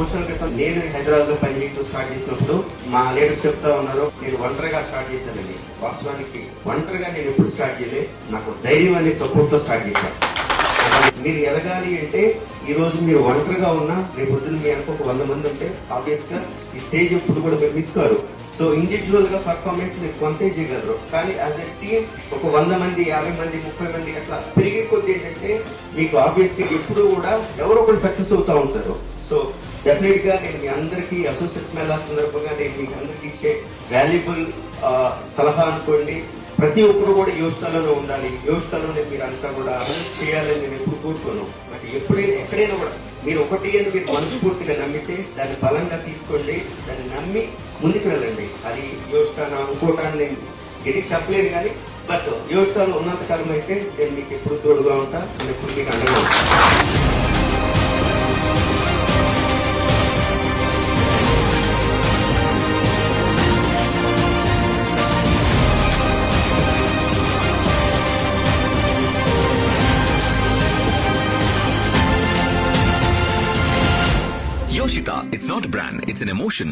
సంవత్సరాల క్రితం నేను హైదరాబాద్ లో పనిచేయడం స్టార్ట్ చేసినప్పుడు మా లీడర్స్ చెప్తా ఉన్నారు, నేను ఒంటరిగా స్టార్ట్ చేశానండి. వాస్తవానికి ఒంటరిగా నేను ఎప్పుడు స్టార్ట్ చేయలేదు, నాకు ధైర్యం అనే సపోర్ట్ తో స్టార్ట్ చేశాను. మీరు ఎదగాలి అంటే ఈ రోజు మీరు ఒంటరిగా ఉన్నా రేపు పొద్దున్న మీ అనుకో 100 మంది ఉంటే ఆబ్వియస్ గా ఈ స్టేజ్ ఎప్పుడు కూడా మీరు మిస్ కారు. సో ఇండివిజువల్ గా పర్ఫార్మెన్స్ మీరు కొంతే చేయగలరు, కానీ యాజ్ ఎ టీమ్ ఒక 100 మంది 50 మంది 30 మంది అట్లా పెరిగే కొద్ది ఏంటంటే మీకు ఆబ్వియస్ గా ఎప్పుడు కూడా ఎవరో ఒకరు సక్సెస్ అవుతా ఉంటారు. సో డెఫినెట్ గా నేను మీ అందరికీ అసోసియేట్ మేళా సందర్భంగా నేను మీకు అందరికి ఇచ్చే వాల్యుబుల్ సలహా అనుకోండి, ప్రతి ఒక్కరు కూడా యోచనలో ఉండాలి. యోచనలోనే మీరు అంతా కూడా చేయాలని నేను ఎప్పుడు కోరుకోను. బట్ ఎప్పుడైనా ఎక్కడైనా కూడా మీరు ఒకటి అని మీరు మనస్ఫూర్తిగా నమ్మితే దాన్ని బలంగా తీసుకోండి, దాన్ని నమ్మి ముందుకు వెళ్ళండి. అది యోచన ఇంకోటాన్ని నేను ఇది చెప్పలేను, కానీ బట్ యోచనలో ఉన్నంత కాలం అయితే నేను మీకు ఎప్పుడు తోడుగా ఉంటా, నేను ఎప్పుడు మీకు అండగా ఉంటాను. Yoshita, it's not a brand, it's an emotion.